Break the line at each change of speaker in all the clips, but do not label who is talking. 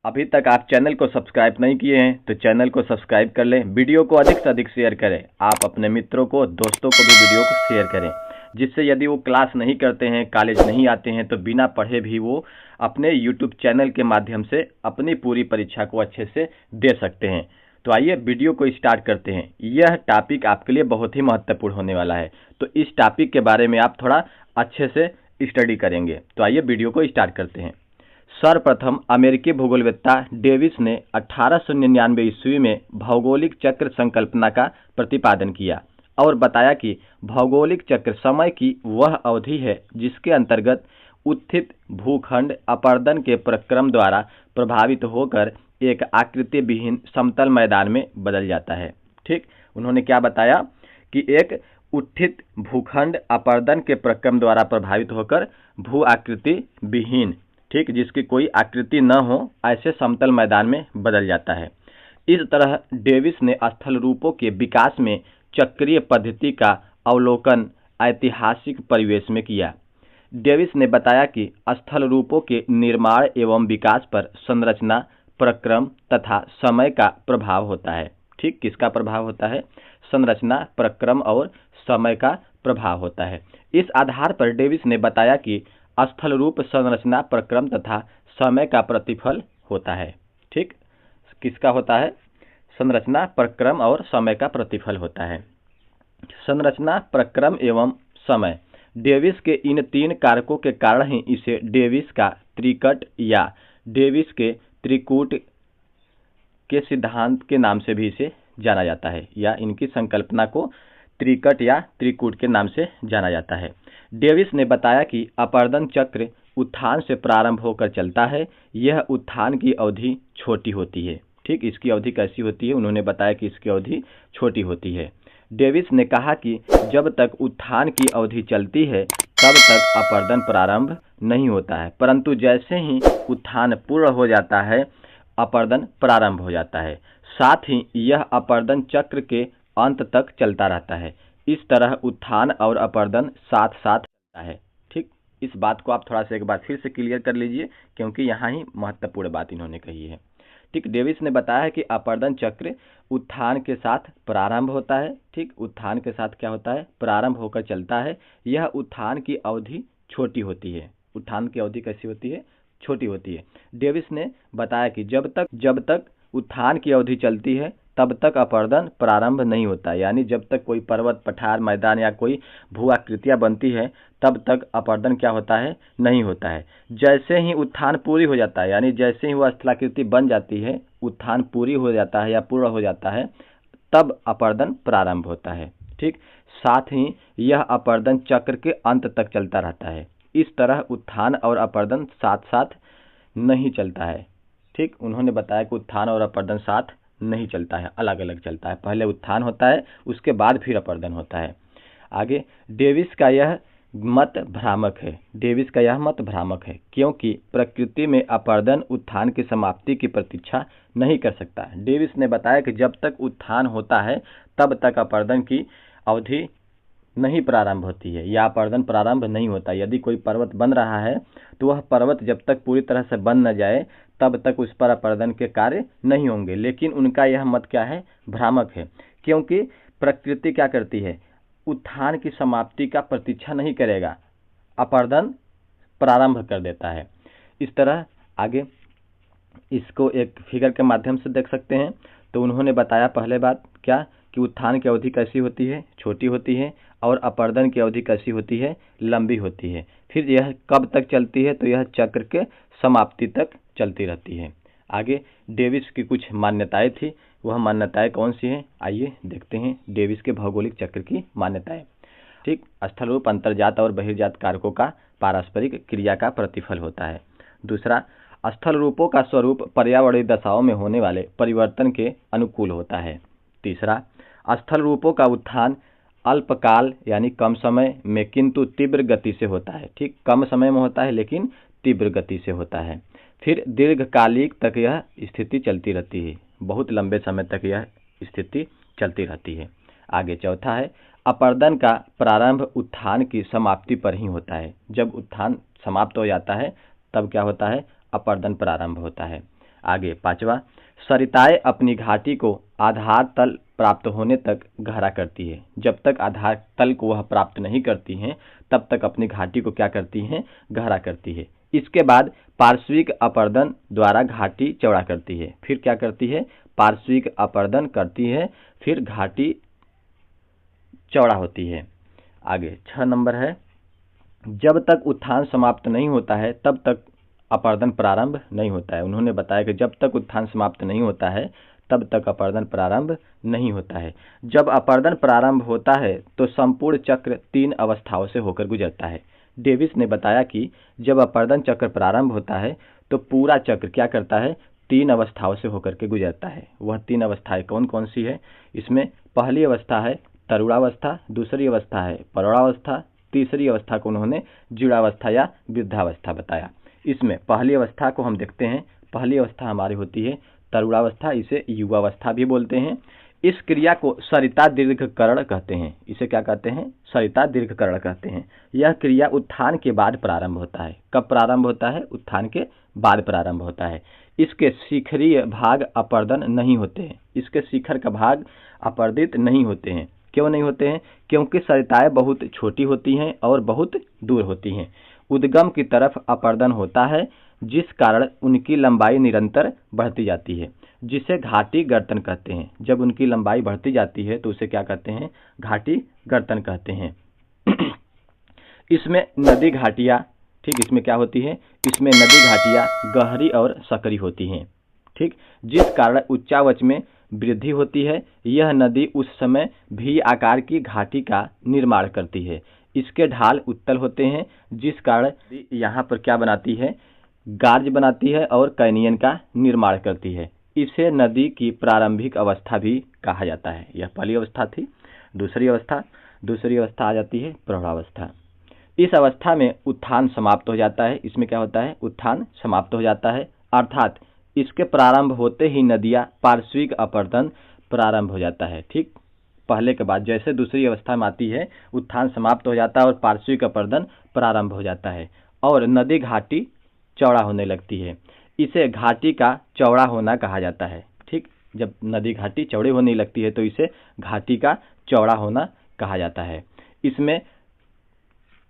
अभी तक आप चैनल को सब्सक्राइब नहीं किए हैं तो चैनल को सब्सक्राइब कर लें। वीडियो को अधिक से अधिक शेयर करें। आप अपने मित्रों को, दोस्तों को भी वीडियो को शेयर करें, जिससे यदि वो क्लास नहीं करते हैं, कॉलेज नहीं आते हैं, तो बिना पढ़े भी वो अपने यूट्यूब चैनल के माध्यम से अपनी पूरी परीक्षा को अच्छे से दे सकते हैं। तो आइए वीडियो को स्टार्ट करते हैं। यह टॉपिक आपके लिए बहुत ही महत्वपूर्ण होने वाला है, तो इस टॉपिक के बारे में आप थोड़ा अच्छे से स्टडी करेंगे। तो आइए वीडियो को स्टार्ट करते हैं। सर्वप्रथम अमेरिकी भूगोलवेत्ता डेविस ने 1899 ईस्वी में भौगोलिक चक्र संकल्पना का प्रतिपादन किया और बताया कि भौगोलिक चक्र समय की वह अवधि है जिसके अंतर्गत उत्थित भूखंड अपर्दन के प्रक्रम द्वारा प्रभावित होकर एक आकृति विहीन समतल मैदान में बदल जाता है। ठीक, उन्होंने क्या बताया कि एक उत्थित भूखंड अपर्दन के प्रक्रम द्वारा प्रभावित होकर भू आकृति विहीन, ठीक, जिसकी कोई आकृति न हो, ऐसे समतल मैदान में बदल जाता है। इस तरह डेविस ने स्थल रूपों के विकास में चक्रीय पद्धति का अवलोकन ऐतिहासिक परिवेश में किया। डेविस ने बताया कि स्थल रूपों के निर्माण एवं विकास पर संरचना, प्रक्रम तथा समय का प्रभाव होता है। ठीक, किसका प्रभाव होता है? संरचना, प्रक्रम और समय का प्रभाव होता है। इस आधार पर डेविस ने बताया कि स्थल रूप संरचना, प्रक्रम तथा समय का प्रतिफल होता है। ठीक, किसका होता है? संरचना, प्रक्रम और समय का प्रतिफल होता है। संरचना, प्रक्रम एवं समय, डेविस के इन तीन कारकों के कारण ही इसे डेविस का त्रिकट या डेविस के त्रिकूट के सिद्धांत के नाम से भी इसे जाना जाता है, या इनकी संकल्पना को त्रिकट या त्रिकूट के नाम से जाना जाता है। डेविस ने बताया कि अपर्दन चक्र उत्थान से प्रारंभ होकर चलता है। यह उत्थान की अवधि छोटी होती है। ठीक, इसकी अवधि कैसी होती है? उन्होंने बताया कि इसकी अवधि छोटी होती है। डेविस ने कहा कि जब तक उत्थान की अवधि चलती है तब तक अपर्दन प्रारंभ नहीं होता है, परंतु जैसे ही उत्थान पूर्ण हो जाता है अपर्दन प्रारंभ हो जाता है। साथ ही यह अपर्दन चक्र के अंत तक चलता रहता है। इस तरह उत्थान और अपर्दन साथ साथ चलता है। ठीक, इस बात को आप थोड़ा सा एक बार फिर से क्लियर कर लीजिए, क्योंकि यहाँ ही महत्वपूर्ण बात इन्होंने कही है। ठीक, डेविस ने बताया है कि अपर्दन चक्र उत्थान के साथ प्रारंभ होता है। ठीक, उत्थान के साथ क्या होता है? प्रारंभ होकर चलता है। यह उत्थान की अवधि छोटी होती है। उत्थान की अवधि कैसी होती है? छोटी होती है। डेविस ने बताया कि जब तक उत्थान की अवधि चलती है तब तक अपर्दन प्रारंभ नहीं होता, यानी जब तक कोई पर्वत, पठार, मैदान या कोई भू आकृतियां बनती है तब तक अपर्दन क्या होता है? नहीं होता है। जैसे ही उत्थान पूरी हो जाता है, यानी जैसे ही वह स्थलाकृति बन जाती है, उत्थान पूरी हो जाता है या पूर्ण हो जाता है, तब अपर्दन प्रारंभ होता है। ठीक, साथ ही यह अपर्दन चक्र के अंत तक चलता रहता है। इस तरह उत्थान और अपर्दन साथ साथ नहीं चलता है। ठीक, उन्होंने बताया कि उत्थान और अपर्दन साथ नहीं चलता है, अलग अलग चलता है। पहले उत्थान होता है, उसके बाद फिर अपर्दन होता है। आगे, डेविस का यह मत भ्रामक है। डेविस का यह मत भ्रामक है क्योंकि प्रकृति में अपर्दन उत्थान की समाप्ति की प्रतीक्षा नहीं कर सकता। डेविस ने बताया कि जब तक उत्थान होता है तब तक अपर्दन की अवधि नहीं प्रारंभ होती है, या अपर्दन प्रारंभ नहीं होता। यदि कोई पर्वत बन रहा है तो वह पर्वत जब तक पूरी तरह से बन न जाए तब तक उस पर अपर्दन के कार्य नहीं होंगे। लेकिन उनका यह मत क्या है? भ्रामक है, क्योंकि प्रकृति क्या करती है? उत्थान की समाप्ति का प्रतीक्षा नहीं करेगा, अपर्दन प्रारंभ कर देता है। इस तरह आगे इसको एक फिगर के माध्यम से देख सकते हैं। तो उन्होंने बताया पहले बात क्या, कि उत्थान की अवधि कैसी होती है? छोटी होती है। और अपर्दन की अवधि कैसी होती है? लंबी होती है। फिर यह कब तक चलती है? तो यह चक्र के समाप्ति तक चलती रहती है। आगे डेविस की कुछ मान्यताएं थी, वह मान्यताएं कौन सी हैं? आइए देखते हैं डेविस के भौगोलिक चक्र की मान्यताएं। ठीक, स्थल रूप अंतर्जात और बहिर्जात कारकों का पारस्परिक क्रिया का प्रतिफल होता है। दूसरा, स्थल रूपों का स्वरूप पर्यावरणीय दशाओं में होने वाले परिवर्तन के अनुकूल होता है। तीसरा, स्थल रूपों का उत्थान अल्पकाल यानी कम समय में किंतु तीव्र गति से होता है। ठीक, कम समय में होता है लेकिन तीव्र गति से होता है। फिर दीर्घकालिक तक यह स्थिति चलती रहती है, बहुत लंबे समय तक यह स्थिति चलती रहती है। आगे चौथा है, अपर्दन का प्रारंभ उत्थान की समाप्ति पर ही होता है। जब उत्थान समाप्त हो जाता है तब क्या होता है? अपर्दन प्रारंभ होता है। आगे 5वां, सरिताएं अपनी घाटी को आधार तल प्राप्त होने तक गहरा करती है। जब तक आधार तल को वह प्राप्त नहीं करती हैं तब तक अपनी घाटी को क्या करती हैं, गहरा करती है। इसके बाद पार्श्विक अपर्दन द्वारा घाटी चौड़ा करती है। फिर क्या करती है, पार्श्विक अपर्दन करती है, फिर घाटी चौड़ा होती है। आगे 6 नंबर है, जब तक उत्थान समाप्त नहीं होता है तब तक अपर्दन प्रारंभ नहीं होता है। उन्होंने बताया कि जब तक उत्थान समाप्त नहीं होता है तब तक अपर्दन प्रारंभ नहीं होता है। जब अपर्दन प्रारंभ होता है तो संपूर्ण चक्र 3 अवस्थाओं से होकर गुजरता है। डेविस ने बताया कि जब अपर्दन चक्र प्रारंभ होता है तो पूरा चक्र क्या करता है, 3 अवस्थाओं से होकर के गुजरता है। वह 3 अवस्थाएं कौन कौन सी है, इसमें पहली अवस्था है तरुणावस्था, दूसरी अवस्था है प्रौढ़ावस्था, तीसरी अवस्था को उन्होंने जीर्णावस्था या वृद्धावस्था बताया। इसमें पहली अवस्था को हम देखते हैं। पहली अवस्था हमारी होती है तरुणावस्था, इसे युवावस्था भी बोलते हैं। इस क्रिया को सरिता दीर्घकरण कहते हैं। इसे क्या कहते हैं, सरिता दीर्घकरण कहते हैं। यह क्रिया उत्थान के बाद प्रारंभ होता है। कब प्रारंभ होता है, उत्थान के बाद प्रारंभ होता है। इसके शिखरीय भाग अपर्दन नहीं होते हैं। इसके शिखर का भाग अपर्दित नहीं होते हैं। क्यों नहीं होते हैं, क्योंकि सरिताएं बहुत छोटी होती हैं और बहुत दूर होती हैं। उद्गम की तरफ अपर्दन होता है जिस कारण उनकी लंबाई निरंतर बढ़ती जाती है, जिसे घाटी गर्तन कहते हैं। जब उनकी लंबाई बढ़ती जाती है तो उसे क्या कहते हैं, घाटी गर्तन कहते हैं। इसमें नदी घाटियां, ठीक, इसमें क्या होती है, इसमें नदी घाटियां गहरी और सकरी होती हैं, ठीक, जिस कारण उच्चावच में वृद्धि होती है। यह नदी उस समय भी आकार की घाटी का निर्माण करती है। इसके ढाल उत्तल होते हैं जिस कारण यहाँ पर क्या बनाती है, गार्ज बनाती है और कैनियन का निर्माण करती है। इसे नदी की प्रारंभिक अवस्था भी कहा जाता है। यह पहली अवस्था थी। दूसरी अवस्था आ जाती है प्रौढ़ावस्था। इस अवस्था में उत्थान समाप्त हो जाता है। इसमें क्या होता है, उत्थान समाप्त हो जाता है, अर्थात इसके प्रारंभ होते ही नदियां पार्श्विक अपर्दन प्रारंभ हो जाता है। ठीक, पहले के बाद जैसे दूसरी अवस्था में आती है, उत्थान समाप्त हो जाता है और पार्श्विक अपर्दन प्रारंभ हो जाता है और नदी घाटी चौड़ा होने लगती है। इसे घाटी का चौड़ा होना कहा जाता है। ठीक, जब नदी घाटी चौड़ी होने लगती है तो इसे घाटी का चौड़ा होना कहा जाता है।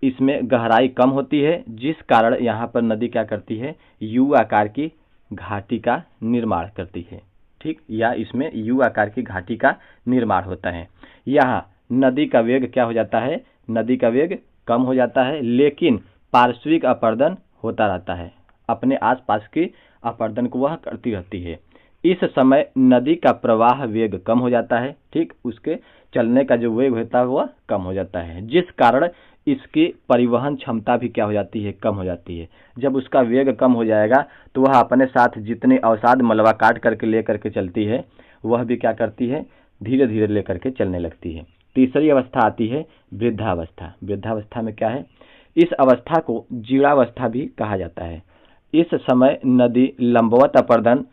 इसमें गहराई कम होती है जिस कारण यहाँ पर नदी क्या करती है, यू आकार की घाटी का निर्माण करती है। ठीक, या इसमें यू आकार की घाटी का निर्माण होता है। यहाँ नदी का वेग क्या हो जाता है, नदी का वेग कम हो जाता है, लेकिन पार्श्विक अपर्दन होता रहता है। अपने आसपास की अपर्दन को वह करती रहती है। इस समय नदी का प्रवाह वेग कम हो जाता है। ठीक, उसके चलने का जो वेग होता है वह कम हो जाता है, जिस कारण इसकी परिवहन क्षमता भी क्या हो जाती है, कम हो जाती है। जब उसका वेग कम हो जाएगा तो वह अपने साथ जितने अवसाद मलबा काट करके लेकर के चलती है वह भी क्या करती है, धीरे धीरे लेकर के चलने लगती है। तीसरी अवस्था आती है वृद्धावस्था। वृद्धावस्था में क्या है, इस अवस्था को जीर्णावस्था भी कहा जाता है। इस समय नदी लंबवत अपर्दन,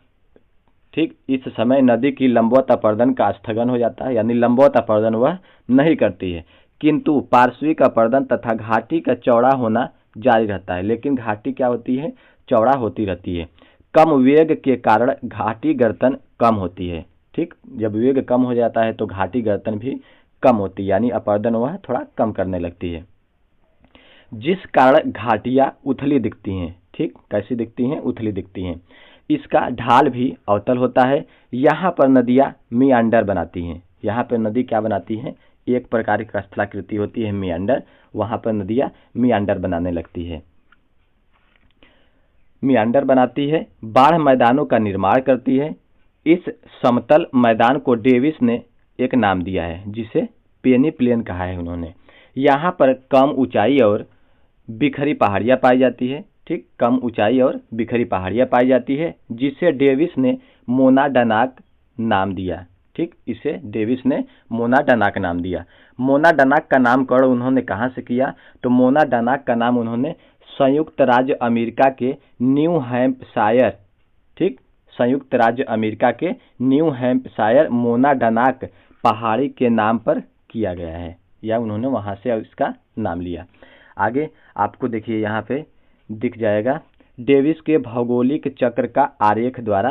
ठीक, इस समय नदी की लंबवत अपर्दन का स्थगन हो जाता है, यानी लंबवत अपर्दन वह नहीं करती है, किंतु पार्श्विक अपर्दन तथा घाटी का चौड़ा होना जारी रहता है। लेकिन घाटी क्या होती है, चौड़ा होती रहती है। कम वेग के कारण घाटी गर्तन कम होती है। ठीक, जब वेग कम हो जाता है तो घाटी गर्तन भी कम होती है, यानी अपर्दन वह थोड़ा कम करने लगती है, जिस कारण घाटियां उथली दिखती हैं। ठीक, कैसी दिखती हैं, उथली दिखती हैं। इसका ढाल भी अवतल होता है। यहाँ पर नदियां मियांडर बनाती हैं। यहाँ पर नदी क्या बनाती हैं, एक प्रकार की स्थलाकृति होती है मियांडर, वहां पर नदियां मियांडर बनाने लगती है, मियांडर बनाती है, बाढ़ मैदानों का निर्माण करती है। इस समतल मैदान को डेविस ने एक नाम दिया है जिसे पेनी प्लेन कहा है उन्होंने। यहाँ पर कम ऊंचाई और बिखरी पहाड़ियां पाई जाती है। ठीक, कम ऊंचाई और बिखरी पहाड़ियां पाई जाती है, जिसे डेविस ने मोनाडानाक नाम दिया। ठीक, इसे डेविस ने मोनाडानाक नाम दिया। मोनाडानाक का नामकरण उन्होंने कहाँ से किया, तो मोनाडानाक का नाम उन्होंने संयुक्त राज्य अमेरिका के न्यू हैम्पशायर, ठीक, संयुक्त राज्य अमेरिका के न्यू हैम्पशायर मोनाडानाक पहाड़ी के नाम पर किया गया है, या उन्होंने वहां से इसका नाम लिया। आगे आपको देखिए यहाँ पे दिख जाएगा डेविस के भौगोलिक चक्र का आरेख द्वारा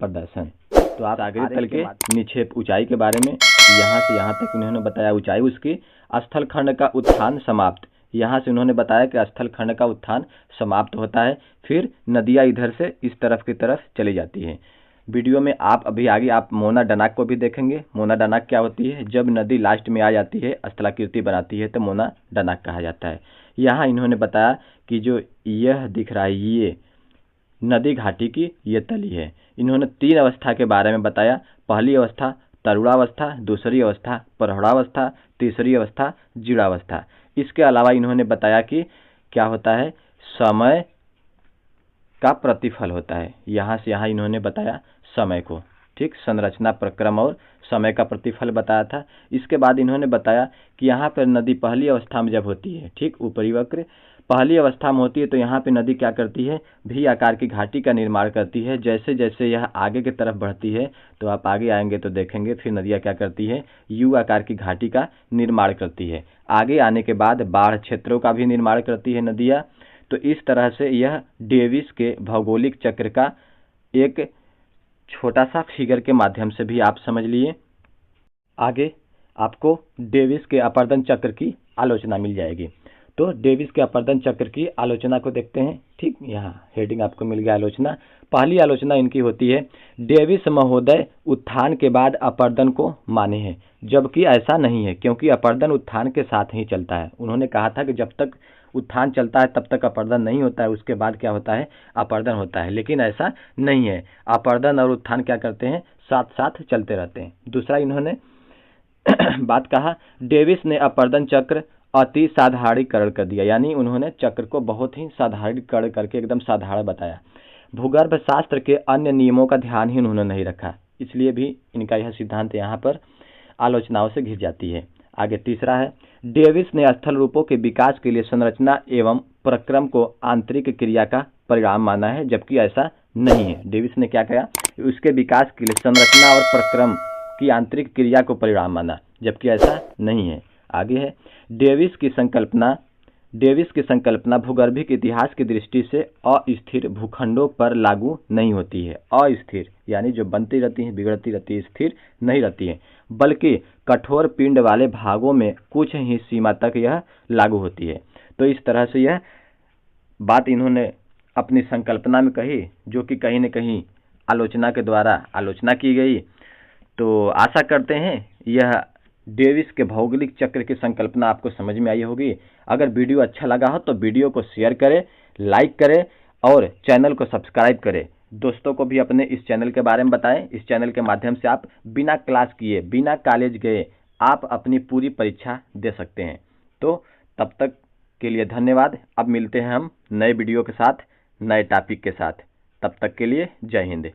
प्रदर्शन। तो आप आगे चल के निक्षेप ऊंचाई के बारे में, यहाँ से यहाँ तक उन्होंने बताया ऊंचाई उसकी। स्थल खंड का उत्थान समाप्त, यहाँ से उन्होंने बताया कि स्थल खंड का उत्थान समाप्त होता है। फिर नदियाँ इधर से इस तरफ की तरफ चली जाती हैं। वीडियो में आप अभी आगे आप मोना डनाक को भी देखेंगे। मोना डनाक क्या होती है? जब नदी लास्ट में आ जाती है, स्थलाकृति बनाती है, तो मोना डनाक कहा जाता है। यहाँ इन्होंने बताया कि जो यह दिख रहा है ये नदी घाटी की ये तली है। इन्होंने 3 अवस्था के बारे में बताया। पहली अवस्था तरुणावस्था, दूसरी अवस्था प्रौढ़ावस्था, तीसरी अवस्था जीर्णावस्था। इसके अलावा इन्होंने बताया कि क्या होता है, समय का प्रतिफल होता है। यहाँ से यहाँ इन्होंने बताया समय को, ठीक, संरचना, प्रक्रम और समय का प्रतिफल बताया था। इसके बाद इन्होंने बताया कि यहाँ पर नदी पहली अवस्था में जब होती है, ठीक, ऊपरी वक्र पहली अवस्था में होती है, तो यहाँ पे नदी क्या करती है, भी आकार की घाटी का निर्माण करती है। जैसे जैसे यह आगे की तरफ बढ़ती है, तो आप आगे आएंगे तो देखेंगे फिर नदियाँ क्या करती है, यू आकार की घाटी का निर्माण करती है। आगे आने के बाद बाढ़ क्षेत्रों का भी निर्माण करती है नदियाँ। तो इस तरह से यह डेविस के भौगोलिक चक्र का एक छोटा सा फिगर के माध्यम से भी आप समझ लिए। आगे आपको डेविस के अपर्दन चक्र की आलोचना मिल जाएगी। तो डेविस के अपर्दन चक्र की आलोचना को देखते हैं, ठीक, यहाँ हेडिंग आपको मिल गया आलोचना। पहली आलोचना इनकी होती है, डेविस महोदय उत्थान के बाद अपर्दन को माने हैं, जबकि ऐसा नहीं है, क्योंकि अपर्दन उत्थान के साथ ही चलता है। उन्होंने कहा था कि जब तक उत्थान चलता है तब तक अपर्दन नहीं होता है, उसके बाद क्या होता है, अपर्दन होता है। लेकिन ऐसा नहीं है, अपर्दन और उत्थान क्या करते हैं, साथ साथ चलते रहते हैं। दूसरा इन्होंने बात कहा, डेविस ने अपर्दन चक्र अति साधारणीकरण कर दिया, यानी उन्होंने चक्र को बहुत ही साधारणीकरण करके एकदम साधारण बताया। भूगर्भ शास्त्र के अन्य नियमों का ध्यान ही उन्होंने नहीं रखा, इसलिए भी इनका यह सिद्धांत यहाँ पर आलोचनाओं से घिर जाती है। आगे तीसरा है, डेविस ने स्थल रूपों के विकास के लिए संरचना एवं प्रक्रम को आंतरिक क्रिया का परिणाम माना है, जबकि ऐसा नहीं है। डेविस ने क्या किया, उसके विकास के लिए संरचना और प्रक्रम की आंतरिक क्रिया को परिणाम माना, जबकि ऐसा नहीं है। आगे है, डेविस की संकल्पना भूगर्भिक इतिहास की दृष्टि से अस्थिर भूखंडों पर लागू नहीं होती है। अस्थिर यानी जो बनती रहती है, बिगड़ती रहती है, स्थिर नहीं रहती है, बल्कि कठोर पिंड वाले भागों में कुछ ही सीमा तक यह लागू होती है। तो इस तरह से यह बात इन्होंने अपनी संकल्पना में कही, जो कि कहीं न कहीं आलोचना के द्वारा आलोचना की गई। तो आशा करते हैं यह डेविस के भौगोलिक चक्र की संकल्पना आपको समझ में आई होगी। अगर वीडियो अच्छा लगा हो तो वीडियो को शेयर करें, लाइक करें और चैनल को सब्सक्राइब करें। दोस्तों को भी अपने इस चैनल के बारे में बताएं। इस चैनल के माध्यम से आप बिना क्लास किए, बिना कॉलेज गए आप अपनी पूरी परीक्षा दे सकते हैं। तो तब तक के लिए धन्यवाद। अब मिलते हैं हम नए वीडियो के साथ, नए टॉपिक के साथ। तब तक के लिए जय हिंद।